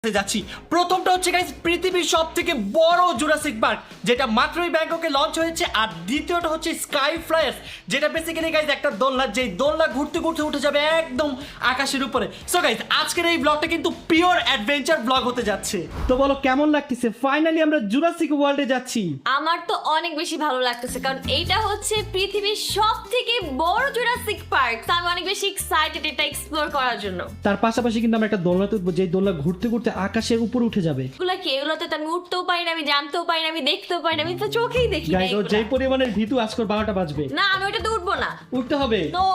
যাচ্ছি প্রথমটা হচ্ছে গাইস পৃথিবীর সবথেকে বড় জুরাসিক পার্ক যেটা মাত্রই ব্যাংককে লঞ্চ হয়েছে আর দ্বিতীয়টা হচ্ছে স্কাই ফ্লায়ার্স যেটা বেসিক্যালি গাইস একটা দোলনা যেই দোলনা ঘুরতে ঘুরতে উঠে যাবে একদম আকাশের উপরে। সো গাইস আজকের এই ব্লগটা কিন্তু পিওর অ্যাডভেঞ্চার ব্লগ হতে যাচ্ছে। তো বলো কেমন লাগতেছে, ফাইনালি আমরা জুরাসিক ওয়ার্ল্ডে যাচ্ছি। আমার তো অনেক বেশি ভালো লাগতেছে কারণ এইটা হচ্ছে পৃথিবীর সবথেকে বড় জুরাসিক পার্ক। আমি অনেক বেশি এক্সাইটেড এটা এক্সপ্লোর করার জন্য। তার পাশাপাশি কিন্তু আমরা একটা দোলনাতে উঠবো যেই দোলনা ঘুরতে ঘুরতে আকাশের উপরে উঠে যাবে। এগুলা কি? এগুলোতে তো আমি উঠতেও পারি না, আমি জানতেও পারি না, আমি দেখতেও পারি না, আমি তো চোখেই দেখি না গাইস এগুলা। যেই পরিমাণের ভীতু আজকের 12টা বাজবে। না আমি ওটাতে উঠবো না, উঠতে হবে। নো।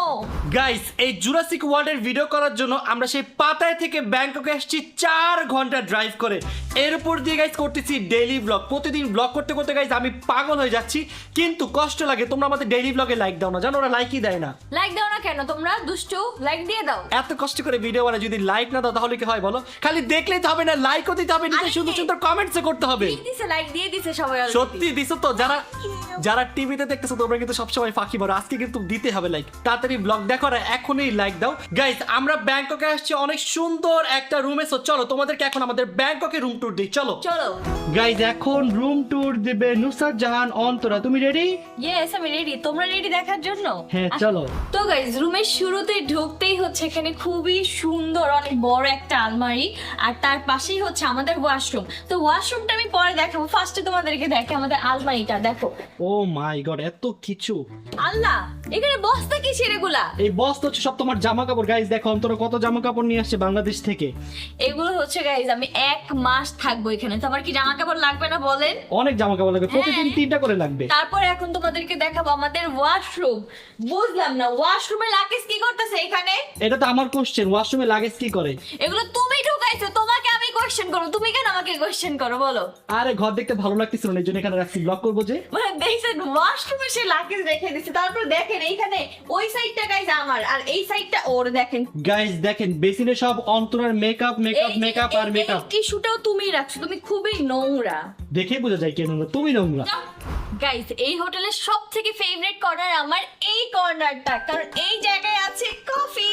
গাইস এই জুরাসিক ওয়ার্ল্ডের ভিডিও করার জন্য আমরা সেই পাতায় থেকে ব্যাংককে আসছি 4 ঘন্টা ড্রাইভ করে। এর উপর দিয়ে গাইস করতেছি ডেইলি ব্লগ। প্রতিদিন ব্লগ করতে করতে গাইস আমি পাগল হয়ে যাচ্ছি, কিন্তু কষ্ট লাগে। তোমরা আমাদের ডেইলি ব্লগে লাইক দাও না, জানো ওরা লাইকই দেয় না। লাইক দাও না কেন? তোমরা দুষ্টু, লাইক দিয়ে দাও। এত কষ্ট করে ভিডিও বানাই, যদি লাইক না দাও তাহলে কি হয় বলো? খালি দেখলেই তো হবে না, লাইকও দিতে হবে, নিচে সুন্দর সুন্দর কমেন্টস করতে হবে। দিছে লাইক দিয়ে দিছে সবাই already। সত্যি দিছো তো? যারা যারা টিভিতে দেখতেছো তোমরা কিন্তু সবসময় ফাঁকি মারো, আজকে কিন্তু দিতে হবে লাইক। তাড়াতাড়ি ব্লগ দেখো আর এখনই লাইক দাও। গাইস আমরা ব্যাংককে আসছি অনেক সুন্দর একটা রুমে। সো চলো তোমাদেরকে এখন আমাদের ব্যাংককে রুম ট্যুর দিই, চলো। চলো গাইস এখন রুম ট্যুর দিবে নুসরাত জাহান অন্তরা। তুমি রেডি? ইয়েস আমি রেডি। তোমরা রেডি দেখার জন্য? হ্যাঁ চলো। তো গাইস রুমের শুরুতেই ঢুকতেই হচ্ছে এখানে খুবই সুন্দর অনেক বড় একটা আলমারি আর তার পাশেই হচ্ছে আমাদের ওয়াশরুম। তো ওয়াশরুমটা আমি পরে দেখাবো, ফার্স্টে তোমাদেরকে দেখে আমাদের আলমারিটা দেখো। ও মাই গড এত কিছু। আল্লাহ এখানে বস্তা কি সেরেগুলা? এই বস তো হচ্ছে সব তোমার জামা কাপড়। গাইস দেখো অন্তরা কত জামা কাপড় নিয়ে আসছে বাংলাদেশ থেকে। এগুলো হচ্ছে গাইস আমি 1 মাস থাকবো এখানে, তো আমার কি জামা কাপড় লাগবে না বলেন? অনেক জামা কাপড় লাগবে, প্রতিদিন 3টা করে লাগবে। তারপর এখন তোমাদেরকে দেখাবো আমাদের ওয়াশরুম। বুঝলাম না ওয়াশরুমে লাগেজ কি করতেছে এখানে? এটা তো আমার কোশ্চেন, ওয়াশরুমে লাগেজ কি করে? এগুলো তুমি ঢুকাইছো, তোমাকে আমি কোশ্চেন করব, তুমি কেন আমাকে কোশ্চেন করো বলো? আরে ঘর দেখতে ভালো লাগতেছিল না, এই জন্য এখানে রাখছি, ব্লগ করবো যে। মানে দেখছেন ওয়াশরুমে সে লাগেজ রেখে দিচ্ছে। তারপর দেখেন এইখানে ওই সাইডটা গাইস আমার আর এই সাইডটা ওর। দেখেন গাইস দেখেন বেসিনে সব অন্তরার মেকআপ মেকআপ মেকআপ আর মেকআপ। টিস্যুটাও তুমিই রাখছো, তুমি খুবই নোংরা। দেখে বোঝা যায় কেন নোংরা, তুমি নোংরা। গাইস এই হোটেলের সবথেকে ফেভারিট কর্নার আমার এই কর্নারটা, কারণ এই জায়গায় আছে কফি।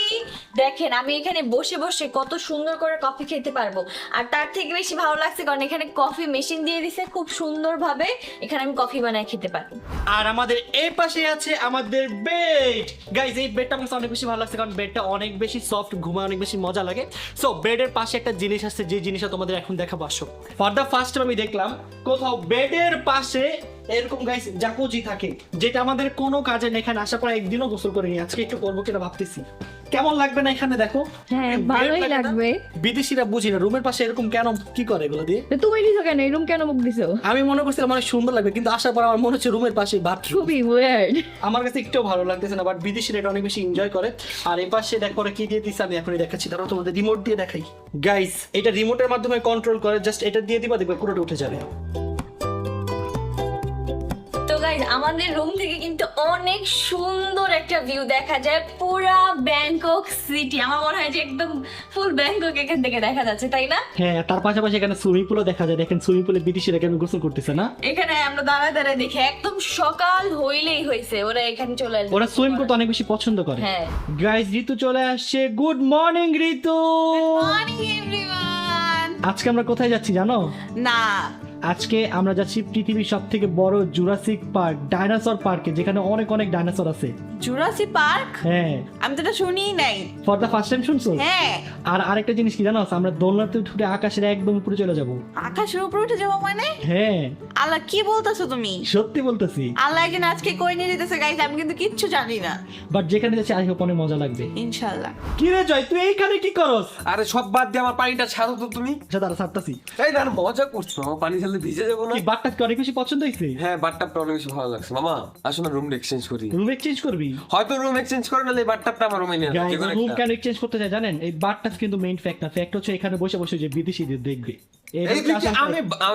দেখেন আমি এখানে বসে বসে কত সুন্দর করে কফি খেতে পারবো। আর তার থেকে বেশি ভালো লাগছে কারণ এখানে কফি মেশিন দিয়ে দিছে খুব সুন্দরভাবে, এখানে আমি কফি বানায় খেতে পারবো। আর আমাদের এই পাশে আছে আমাদের বেড। গাইস এই বেডটা আমার অনেক বেশি ভালো লাগছে কারণ বেডটা অনেক বেশি সফট, ঘুমায় অনেক বেশি মজা লাগে। সো বেডের পাশে একটা জিনিস আছে, যে জিনিসটা তোমাদের এখন দেখাবো। আসো। ফর দ্য ফার্স্ট টাইম আমি দেখলাম কোথাও বেডের পাশে এরকম গাইস জাকুজি থাকে, যেটা আমাদের কোনো কাজে নেই। এখানে আসার পর একদিনও গোসল করিনি, আজকে একটু করবো কিনা ভাবতেছি। কেমন লাগবে না এখানে দেখো? হ্যাঁ ভালোই লাগবে। বিদেশিরা বুঝি না রুমের পাশে এরকম কেন কি করে এগুলো দিয়ে। তুমি দিছো কেন? এই রুম কেন বুক দিছো? আমি মনে করছিলাম অনেক সুন্দর লাগবে, কিন্তু আসার পর আমার মনে হচ্ছে রুমের পাশে বাথরুম। খুবই ওয়ার্ড। আমার কাছে একটু ভালো লাগতেছে না, বাট বিদেশিরা এটা অনেক বেশি এনজয় করে। আর এই পাশে দেখো ওরা কি দিয়ে দিচ্ছে, আমি এখনই দেখাচ্ছি। তারপর তোমাদের রিমোট দিয়ে দেখাই। গাইস এটা রিমোটের মাধ্যমে কন্ট্রোল করে, জাস্ট এটা দিয়ে দিবা দেখবে পুরোটা উঠে যাবে। তো গাইস আমাদের রুম থেকে কিন্তু অনেক সুন্দর একটা ভিউ দেখা যায়, পুরা ব্যাংকক সিটি। আমার মনে হয় যে একদম ফুল ব্যাংকক এখান থেকে দেখা যাচ্ছে, তাই না? হ্যাঁ তার পাশাপাশি এখানে সুইমিং পুলও দেখা যায়। দেখেন সুইমিং পুলে বিদেশিরা কেন গোসল করতেছে না? এখানে আমরা দাঁড়ায় দাঁড়ায় দেখি একদম সকাল হইলেই হয়েছে ওরা এখানে চলে আসবে। ওরা সুইম করতে অনেক বেশি পছন্দ করে। হ্যাঁ। গাইস ঋতু চলে আসছে। Good morning Ritu. Morning everyone. আজকে আমরা কোথায় যাচ্ছি জানো? না আজকে আমরা যাচ্ছি পৃথিবীর সবথেকে বড় জুরাসিক পার্ক, ডাইনোসর পার্কে, যেখানে অনেক অনেক ডাইনোসর আছে। Jurassic park? হ্যাঁ আমি তো এটা শুনিই নাই। ফর দ্য ফার্স্ট টাইম শুনছো? হ্যাঁ। আর আরেকটা জিনিস কি জানো, আমরা দোলনাতে উঠে আকাশের একদম উপরে চলে যাব। আকাশের উপরে উঠে যাবো মানে? হ্যাঁ আল্লাহ কি বলতেছো তুমি? সত্যি বলতেছি। আল্লাহ একদিন আজকে কই নিয়ে যেতেছে গাইস, আমি কিন্তু কিচ্ছু জানি না। বাট যেখানে যাচ্ছি আই হোপ অনেক মজা লাগবে ইনশাআল্লাহ। কি রে জয়, তুই এইখানে কি করস? আরে সব বাদ দিয়ে আমার পানিটা ছাড়ো তো তুমি। আচ্ছা দাঁড়া ছাড়তাছি। এই না মজা করছো, আমার পানি ছাড়লে ভিজে যাবো না। কি বাটটা কি অনেক বেশি পছন্দ হয়েছে? হ্যাঁ বাথটাবটা অনেক বেশি ভালো লাগছে। মামা আসো না রুম এক্সচেঞ্জ করি। রুম এক্সচেঞ্জ করবি? হয়তো রুম এক্সচেঞ্জ করে নালে বাথটাবটা আমার রুমে নিয়ে আসো, যে কোনো রুম একটা। কেন এক্সচেঞ্জ করতে চাই জানেন? এই বাটটা কিন্তু মেইন ফ্যাক্ট না, ফ্যাক্ট হচ্ছে এখানে বসে বসে যে বিদেশিদের দেখবে। এই যে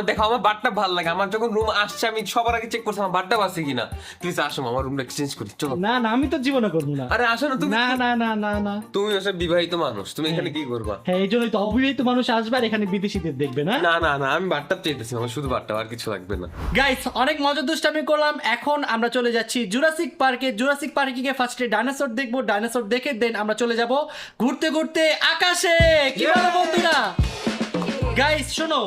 দেখো আমার বাথটাব ভালো লাগে। আমার যখন রুম আসছে আমি সবার আগে চেক করছি আমার বাথটাব আছে কিনা। প্লিজ আসো আমার রুমটা এক্সচেঞ্জ করি, চলো। না না আমি তো জীবনে করবো না। আরে আসো না তুমি। না না না না না তুমি ওসব বিবাহিত মানুষ, তুমি এখানে কি করবা? হ্যাঁ এই জন্যই তো অবিবাহিত মানুষ আসবে আর এখানে বিদেশিদের দেখবে না। না না না আমি বাথটাব চাইতেছি, আমার শুধু বাথটাব, আর কিছু লাগবে না। গাইস অনেক মজা দুষ্টামি করলাম, এখন আমরা চলে যাচ্ছি জুরাসিক পার্কে। জুরাসিক পার্কে গিয়ে ফার্স্টে ডাইনোসর দেখবো, ডাইনোসর দেখে দেন আমরা চলে যাব ঘুরতে ঘুরতে আকাশে। কি বলো বন্ধুরা? গাইস শোনো,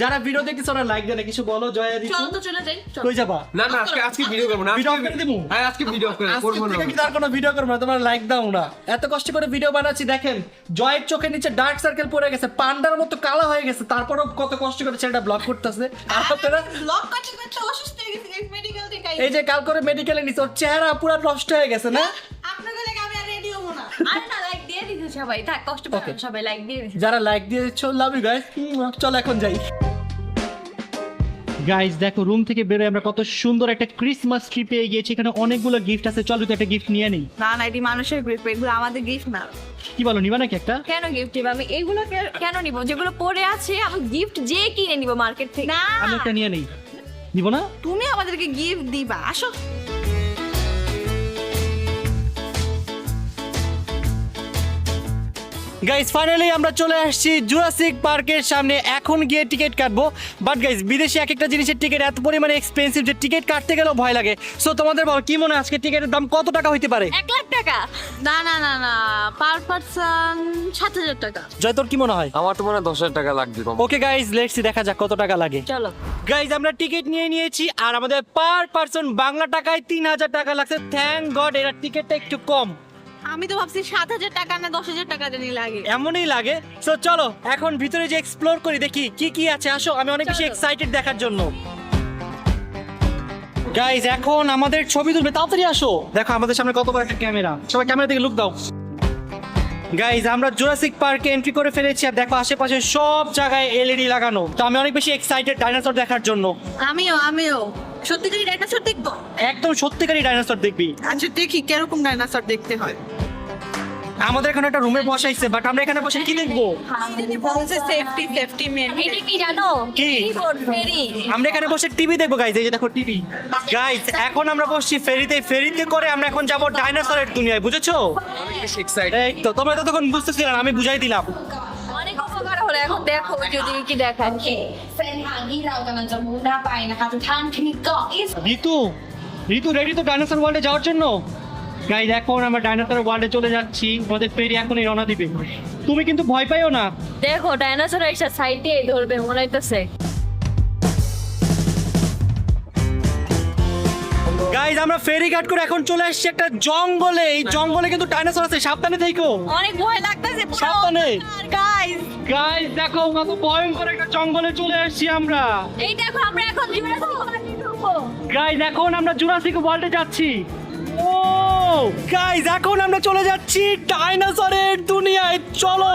যারা ভিডিও দেখতেছ ওরা লাইক দেয় না, কিছু বলো জয়া ঋতু। চলো তো চলে যাই চলো। কই যাবা? না না আজকে ভিডিও করবো না ভিডিও অফ করে দিবো? হ্যাঁ আজকে ভিডিও করবো আজকে না থেকে কিন্তু আর কোনো ভিডিও করবো না, তোমরা লাইক দাও না। এত কষ্ট করে ভিডিও বানাচ্ছি, দেখেন জয়ের চোখের নিচে ডার্ক সার্কেল পড়ে গেছে, পান্ডার মতো কালো হয়ে গেছে, তারপরও কত কষ্ট করে ছেলেটা ব্লগ করতেছে। আর আপনারা ব্লগ করতে করতে অসুস্থ হয়ে গেছে গাইস, মেডিকেল থেকে এই যে কাল করে মেডিকেলে নিছে, ওর চেহারা পুরো নষ্ট হয়ে গেছে না? আপনাদের লাগে আমি আর রেডি হবো না। আর না লাইক দিয়ে দিতে সবাই, থাক কষ্ট পাবে না, সবাই লাইক দিয়ে দিতে। যারা লাইক দিয়েছ লাভ ইউ গাইস। চলো এখন যাই। গাইস দেখো, রুম থেকে বেরোয় আমরা কত সুন্দর একটা ক্রিসমাস ট্রি পেয়ে গিয়েছি, এখানে অনেকগুলো গিফট আছে, চলো তো একটা গিফট নিয়ে নেই। না না, এটি মানুষের গিফট, এগুলো আমাদের গিফট না। কি বলো, নিবা নাকি একটা? কেন গিফট নিব আমি? এগুলো কেন নিব? যেগুলো পরে আছে আমি গিফট যে কিনে নিব মার্কেট থেকে। না আমি একটা নিয়ে নেই। নিব না? তুমি আমাদেরকে গিফট দিবা, আসো। গাইস ফাইনালি আমরা চলে আসছি জুরাসিক পার্কের সামনে, এখন গিয়ে টিকিট কাটবো। বাট গাইস বিদেশে এক একটা জিনিসের টিকিট এত পরিমাণে এক্সপেন্সিভ যে টিকিট কাটতে গেলেও ভয় লাগে। সো তোমাদের বল কি মনে হয় আজকে টিকিটের দাম কত টাকা হইতে পারে? 1 লাখ টাকা? না না না না, পার পারসন 7,000 টাকা। জয় তোর কি মনে হয়? আমার তো মনে হয় 10,000 টাকা লাগবে কম। ওকে গাইস লেটস সি, দেখা যাক কত টাকা লাগে। চলো গাইজ আমরা টিকিট নিয়ে নিয়েছি আর আমাদের পার পারসন বাংলা টাকায় 3,000 টাকা লাগছে। থ্যাংক গড এর টিকিটটা একটু কম। আমি তো ভাবছি 7,000 টাকা না 10,000 টাকা জানি লাগে। এমনই লাগে। সো চলো এখন ভিতরে যে এক্সপ্লোর করি, দেখি কি কি আছে। আসো, আমি অনেক বেশি চলো। এক্সাইটেড দেখার জন্য। গাইজ এখন আমাদের ছবি তুলবে, তাড়াতাড়ি আসো। দেখো আমাদের সামনে কত বড় একটা ক্যামেরা, সবাই ক্যামেরা দিকে লুক দাও। গাইজ আমরা জুরাসিক পার্কে এন্ট্রি করে ফেলেছি আর দেখো আশেপাশে সব জায়গায় এলইডি লাগানো। তো আমি অনেক বেশি এক্সাইটেড ডাইনোসর দেখার জন্য। আমিও সত্যি ডাইনোসর দেখবো। একদম সত্যিকারই ডাইনোসর দেখবি। আচ্ছা দেখি কিরকম ডাইনোসর দেখতে হয়। আমাদের এখানে একটা রুমে বসাইছে, বাট আমরা এখানে বসে কি দেখবো? Safety men. এটা কি জানো? কি? ফেরি। আমরা এখানে বসে টিভি দেখবো গাইজ, এই যে দেখো টিভি। গাইজ এখন আমরা বসছি ফেরিতে করে আমরা এখন যাবো ডাইনোসরের দুনিয়ায়, বুঝেছো? অনেক বেশি এক্সাইটেড। এই তো তোমরা তো তখন বুঝতেছিলে না, আমি বুঝাই দিলাম। অনেক উপকার হলো, এখন দেখো যদি কি দেখায়। เส้นทางที่เรากำลังจะมุ่งหน้าไปนะคะทุกท่านคือเกาะอิส ঋতু রেডি তো ডাইনোসর ওয়ার্ল্ডে যাওয়ার জন্য? গাইজ এখন আমরা ডাইনোসর ওয়ার্ল্ডে চলে যাচ্ছি, আমাদের ফেরি এখনই রওনা দিবে। তুমি কিন্তু ভয় পাইও না। দেখো ডাইনোসর এসে সাইডে ধরবে মনে হইতেছে। গাইজ আমরা ফেরি ঘাট করে এখন চলে আসছি একটা জঙ্গলে। এই জঙ্গলে কিন্তু ডাইনোসর আছে, সাবধানে থেকো। অনেক ভয় লাগতেছে সাবধানে। গাইস। গাইজ দেখো কত ভয়ঙ্কর একটা জঙ্গলে চলে আসছি আমরা। এই দেখো আমরা এখন জুরাসিক পার্কে ঢুকবো। গাইজ এখন আমরা জুরাসিক ওয়ার্ল্ডে যাচ্ছি। ও গাইজ এখন আমরা চলে যাচ্ছি ডাইনোসরের দুনিয়ায়। চলো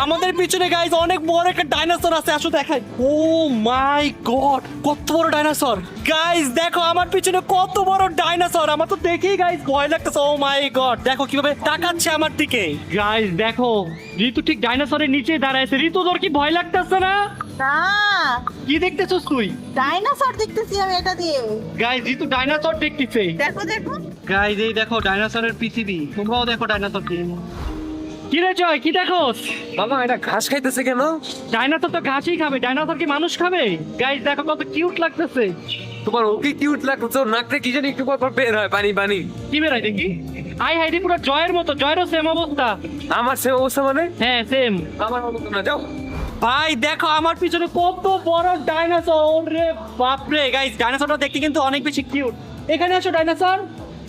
আমাদের পিছনে গাইজ অনেক বড় একটা ডাইনোসর আছে, আসো দেখাই। ও মাই গড কত বড় ডাইনোসর। গাইজ দেখো আমার পিছনে কত বড় ডাইনোসর, আমার তো দেখেই গাইজ ভয় লাগতেছে। ও মাই গড দেখো কিভাবে তাকাচ্ছে আমার দিকে। গাইজ দেখো ঋতু ঠিক ডাইনোসরের নিচে দাঁড়াইছে। ঋতু তোর কি ভয় লাগতেছে না? না কি দেখতেছস তুই? ডাইনোসর দেখতেছি আমি এটা দিয়ে। গাইজ ঋতু ডাইনোসর দেখতেছে। দেখো দেখো। গাইজ এই দেখো ডাইনোসরের পৃথিবী, তোমরাও দেখো ডাইনোসর। কি রে জয় কি দেখোস? মামা এটা ঘাস খাইতেছে কেন? ডাইনোসর তো ঘাসই খাবে, ডাইনোসর কি মানুষ খাবে? গাইজ দেখো কত কিউট লাগতেছে। তোমার ওকে কিউট লাগছে, ওর নাকটা কি জানি একটু পর পর বের হয় পানি পানি। কি বেরাই দেখি? আই হাইডি পুরো জয়ের মতো, জয়েরও সেম অবস্থা। আমার সে অবস্থা মানে? হ্যাঁ সেম। আমার মতো না, যাও। ভাই দেখো আমার পিছনে কত বড় ডাইনোসর রে বাপরে। গাইজ ডাইনোসরটা দেখতে কিন্তু অনেক বেশি কিউট। এখানে আসো ডাইনোসর,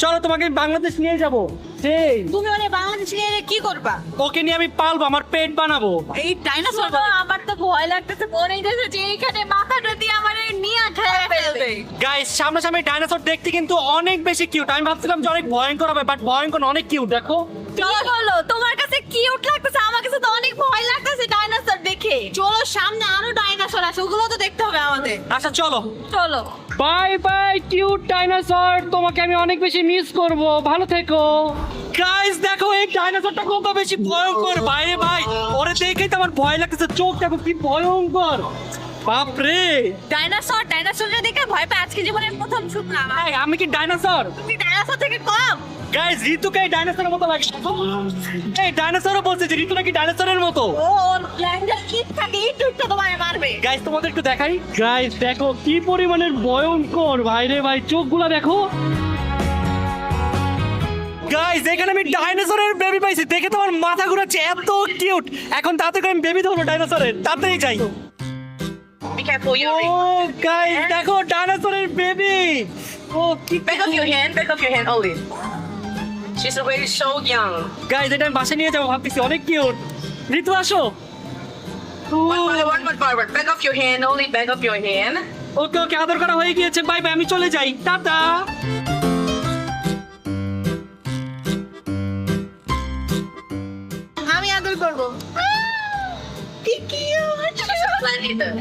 চলো তোমাকে আমি বাংলাদেশ নিয়ে যাবো। সেই তুমি ওরে বাংলাদেশ নিয়ে কি করবা? ওকে নিয়ে আমি পালবো, আমার পেট বানাবো। এই ডাইনোসর শোনো, আমার তো ভয় লাগতেছে, মনে হইতেছে যে এখানে মাথাটা দিয়ে আমার নিয়ে খেয়ে ফেলবে। গাইস সামনাসামনি ডাইনোসর দেখতে কিন্তু অনেক বেশি কিউট। আমি ভাবছিলাম যে অনেক ভয়ঙ্কর হবে, বাট ভয়ঙ্কর না, অনেক কিউট। দেখো কি বলো, তোমার কাছে কিউট লাগতেছে, আমার কাছে তো অনেক ভয় লাগতেছে ডাইনোসর দেখে। চলো সামনে আরো ডাইনোসর আছে, ওগুলো তো দেখতে হবে আমাদের। আচ্ছা চলো। চলো বাই বাই কিউট ডাইনোসর, তোমাকে আমি অনেক বেশি মিস করব, ভালো থেকো। গাইস দেখো এই ডাইনোসরটা কত বেশি ভয়ঙ্কর। বাইরে ভাই ওরে দেখেই তো আমার ভয় লাগতেছে, চোখ দেখো কি ভয়ঙ্কর। বাপরে ডাইনোসর দেখে ভয় পাই, আজকে জীবনের প্রথম শুনলাম। এই, আমি কি ডাইনোসর? তুমি ডাইনোসর থেকে কম। গাইস ঋতুকে এই ডাইনোসরের মতো লাগে। এই ডাইনোসরও বলছে যে ঋতু নাকি ডাইনোসরের মতো। ও ল্যান্ডার কিট থাকে, এই টুকটা তোমায় মারবে। গাইস তোমাদের একটু দেখাই। গাইস দেখো কি পরিমাণের ভয়ঙ্কর, ভাইরে ভাই চোখগুলা দেখো। গাইস এখানে আমি ডাইনোসরের বেবি পাইছি, দেখে তোমার মাথা ঘুরাচ্ছে, এত কিউট। এখন তাতে করে আমি বেবি ধরবো ডাইনোসরের, তাড়াতাড়ি যাই। Be careful, ও Yuri. গাইস দেখো ডাইনোসরের বেবি ও কি Back of your hand only. She's already so young. Guys এটা আমি বাসায় নিয়ে যাবো ভাবতেছি অনেক কিউট ঋতু আসো One more forward. Back of your hand only. Back of your hand. ওকে ওকে আদর করা হয়ে গিয়েছে বাই বাই আমি চলে যাই টাটা আমি আদর করব।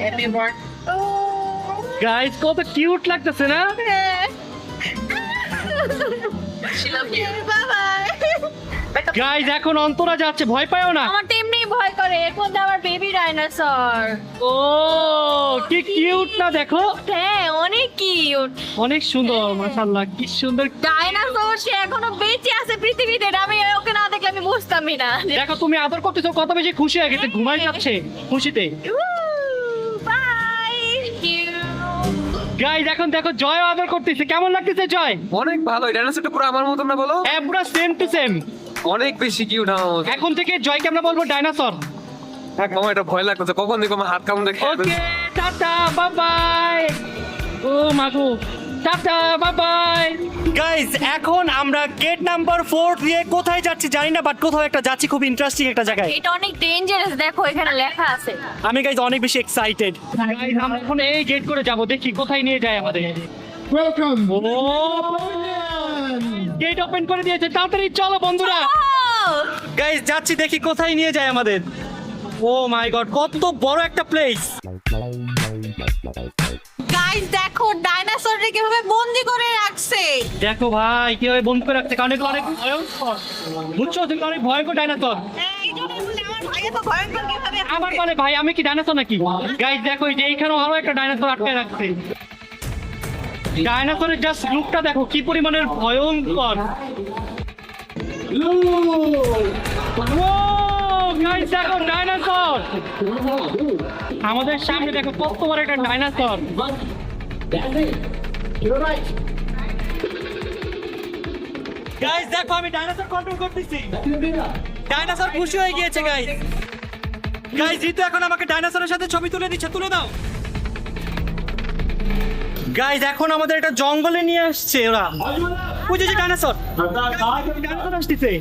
Happy birthday. গাইস কত কিউট লাগতেছে না She loves you. গাইস এখন অন্তরা যাচ্ছে ভয় পায়ও না আমার তো এমনি ভয় করে এর মধ্যে আমার বেবি ডাইনোসর। ও কি কিউট না দেখো হ্যাঁ অনেক কিউট অনেক সুন্দর মাশাআল্লাহ কি সুন্দর ডাইনোসর সে এখনো বেঁচে আছে পৃথিবীতে আমি ওকে না দেখলে আমি বুঝতামই না। দেখো তুমি আদর করতেছো কত বেশি খুশি হয়ে গেছে ঘুমাই যাচ্ছে খুশিতে বাই গাইস এখন দেখো জয় আদর করতেছে কেমন লাগতেছে জয় অনেক ভালো ডাইনোসরটা পুরো আমার মতন না বলো হ্যাঁ পুরো সেম টু সেম অনেক বেশি কিউট আমার মতো এখন থেকে জয়কে আমরা বলবো ডাইনোসর এক মামা এটা ভয় লাগতেছে কখন দেখো আমার হাত কামড় দেখে ওকে টাটা বাই বাই ও মাগো টাটা বাই বাই গাইস এখন আমরা গেট নাম্বার 4 দিয়ে কোথায় যাচ্ছি জানি না বাট কোথাও একটা যাচ্ছি খুব ইন্টারেস্টিং একটা জায়গায় এটা অনেক ডেঞ্জারাস দেখো এখানে লেখা আছে। আমি গাইস অনেক বেশি এক্সাইটেড গাইস আমরা এখন এই গেট করে যাব দেখি কোথায় নিয়ে যায় আমাদের ওয়েলকাম ও গেট ওপেন করে দিয়েছে তাড়াতাড়ি চলো বন্ধুরা গাইস যাচ্ছি দেখি কোথায় নিয়ে যায় আমাদের ও মাই গড কত বড় একটা প্লেস গাইস দেখো ডাইনোসরকে কিভাবে বন্দি করে রাখছে। দেখো ভাই কিভাবে বন্ধ করে রাখছে কারণ এগুলো অনেক ভয়ঙ্কর বুঝছো তুমি অনেক ভয়ঙ্কর ডাইনোসর এই জন্যই বলি আমার ভাই এত ভয়ঙ্কর কিভাবে। আমার বলে ভাই আমি কি ডাইনোসর নাকি গাইস দেখো এই যে এইখানেও আরো একটা ডাইনোসর আটকে রাখছে ডাইনোসরের জাস্ট লুকটা দেখো কি পরিমাণের ভয়ঙ্কর গাইস দেখো ডাইনোসর আমাদের সামনে দেখো কত বড় একটা ডাইনোসর গাইস দেখো আমি ডাইনোসর কন্ট্রোল করতেছি ডাইনোসর খুশি হয়ে গিয়েছে গাইস গাইস জিতু এখন আমাকে ডাইনোসরের সাথে ছবি তুলে দিচ্ছে তুলে দাও গাইস এখন আমাদের একটা জঙ্গলে নিয়ে আসছে ওরা বুঝেছি ডাইনোসর ডাইনোসর আসতেছে